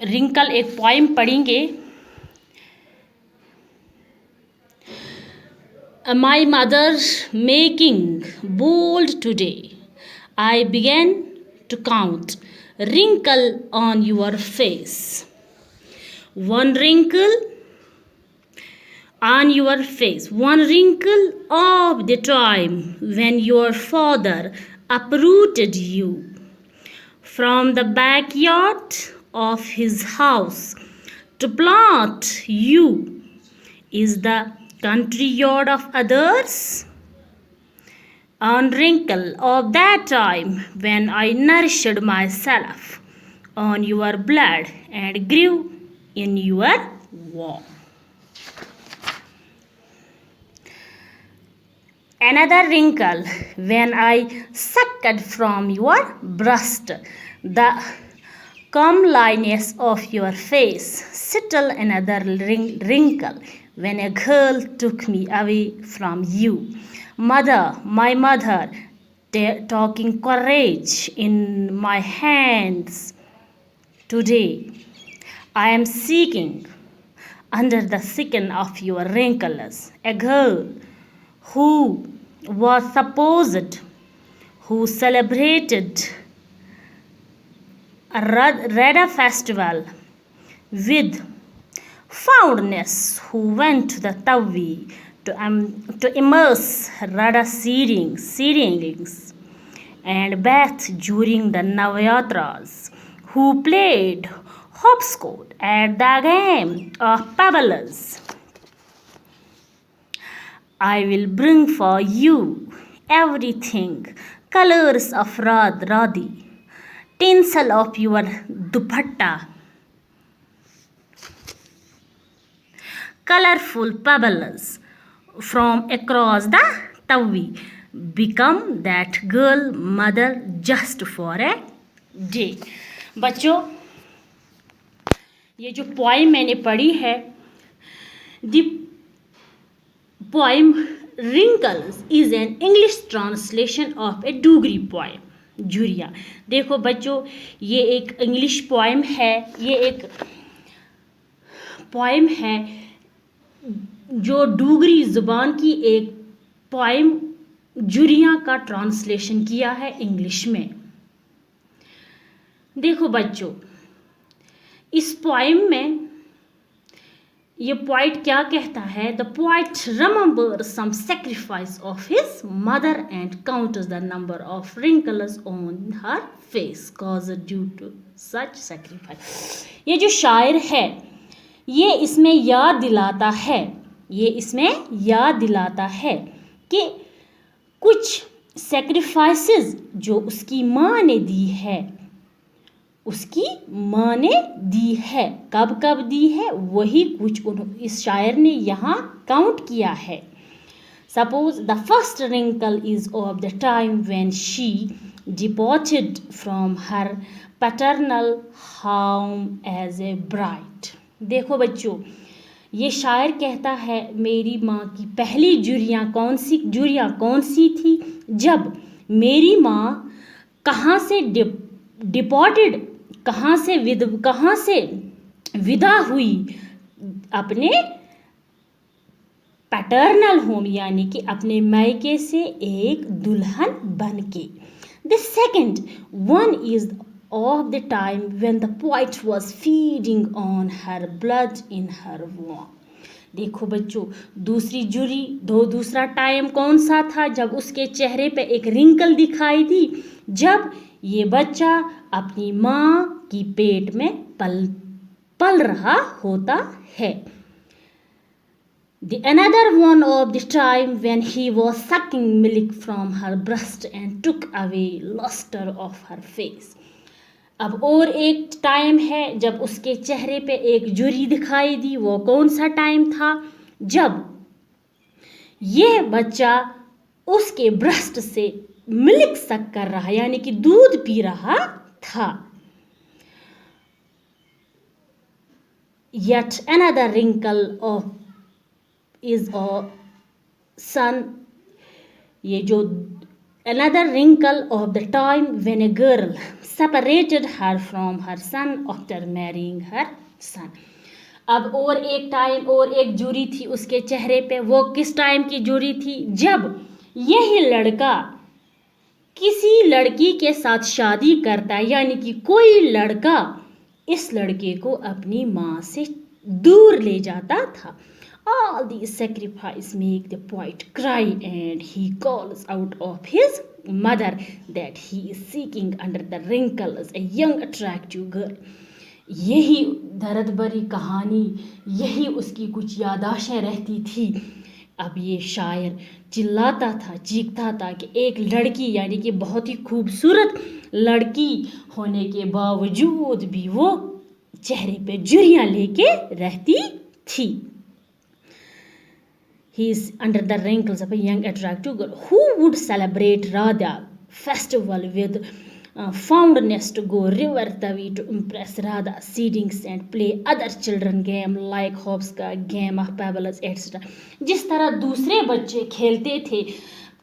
Wrinkle एक poem पढ़ेंगे. My mother making bold today. I began to count wrinkle on your face. One wrinkle on your face, one wrinkle of the time when your father uprooted you from the backyard of his house to plant you is the country yard of others. One wrinkle of that time when I nourished myself on your blood and grew in your womb. Another wrinkle when I sucked from your breast the comeliness of your face. Still another wrinkle when a girl took me away from you. Mother, my mother, talking courage in my hands. Today, I am seeking under the skin of your wrinkles a girl who was supposed, who celebrated a Radha festival with fondness, who went to the Tavi to immerse Radha seedlings and bathe during the Navratras, who played hopscotch at the game of pebbles. I will bring for you everything, colors of Radhi, tinsel of your dupatta, colorful pebbles from across the Tavi. Become that girl mother just for a day. बच्चों, ये जो poem मैंने पढ़ी है, the poem Wrinkles is an English translation of a Dogri poem. जुरिया. देखो बच्चों, ये एक इंग्लिश पोइम है, ये एक पोइम है जो डोगरी ज़ुबान की एक पोइम जुरिया का ट्रांसलेशन किया है इंग्लिश में. देखो बच्चों, इस पोइम में ये पोइट क्या कहता है? The poet remembers some sacrifice of his mother and counts the number of wrinkles on her face caused due to such sacrifice. ये जो शायर है, ये इसमें याद दिलाता है कि कुछ सैक्रिफाइसेस जो उसकी माँ ने दी है, कब दी है, वही कुछ इस शायर ने यहाँ काउंट किया है. Suppose the first wrinkle is of the time when she departed from her paternal home as a bride. देखो बच्चों, ये शायर कहता है मेरी माँ की पहली जुरियाँ कौन सी थी, जब मेरी माँ कहाँ से डिपोर्टेड, कहाँ से विदा हुई अपने पैटर्नल होम यानी कि अपने मायके से एक दुल्हन बनके. The second one is of the time when the poet was feeding on her blood in her womb. देखो बच्चों, दूसरा टाइम कौन सा था? जब उसके चेहरे पे एक रिंकल दिखाई दी, जब ये बच्चा अपनी माँ की पेट में पल रहा होता है. The another one of the time when he was sucking milk from her breast and took away luster of her face. अब और एक टाइम है जब उसके चेहरे पे एक जुरी दिखाई दी. वो कौन सा टाइम था? जब ये बच्चा उसके ब्रेस्ट से मिल्क सक कर रहा यानी कि दूध पी रहा था. Yet another wrinkle is a sun. ये जो Another wrinkle of the time when a girl separated her from her son after marrying her son. اب اور ایک ٹائم اور ایک جوری تھی اس کے چہرے پہ. وہ کس ٹائم کی جوری تھی؟ جب یہی لڑکا کسی لڑکی کے ساتھ شادی کرتا ہے, یعنی کہ کوئی لڑکا اس لڑکے کو اپنی ماں سے دور لے جاتا تھا. All these sacrifices make the poet cry and he calls out of his mother that he is seeking under the wrinkles a young attractive girl. یہی درد بری کہانی, یہی اس کی کچھ یاداشیں رہتی تھی. اب یہ شاعر چلاتا تھا, چیختا تھا کہ ایک لڑکی, یعنی کہ بہت ہی خوبصورت لڑکی ہونے کے باوجود بھی وہ چہرے پہ جھریاں لے کے رہتی تھی. He is under the wrinkles of a young attractive girl. Who would celebrate Radha festival with fondness to go river Tavi to impress Radha seedings and play other children game like hopscotch, game of pebbles, etc. جس طرح دوسرے بچے کھیلتے تھے,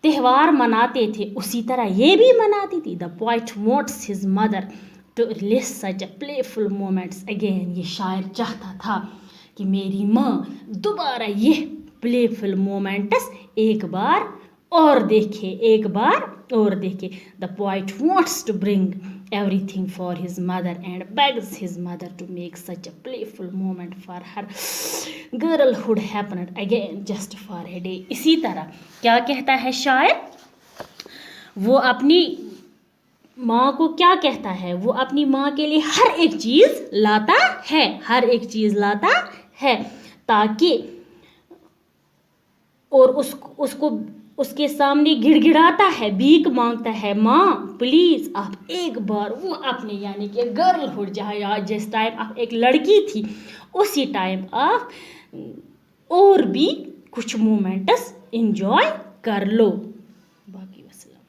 تہوار مناتے تھے, اسی طرح یہ بھی مناتی تھی. The poet wants his mother to relive such a playful moments again. یہ شاعر چاہتا تھا کہ میری ماں دوبارہ یہ پلے فل مومنٹس ایک بار اور دیکھے, ایک بار اور دیکھے. The poet wants to bring everything for his mother and begs his mother to make such a playful moment for her girlhood happen again just for a day. اسی طرح کیا کہتا ہے شاعر؟ وہ اپنی ماں کو کیا کہتا ہے؟ وہ اپنی ماں کے لیے ہر ایک چیز لاتا ہے, ہر ایک چیز لاتا ہے تاکہ, اور اس کو اس کے سامنے گڑ گڑاتا ہے, بھیک مانگتا ہے, ماں پلیز آپ ایک بار وہ اپنے, یعنی کہ گرل ہوڈ جہاں جس ٹائم آپ ایک لڑکی تھی اسی ٹائم آپ اور بھی کچھ مومنٹس انجوائے کر لو. باقی وسلام.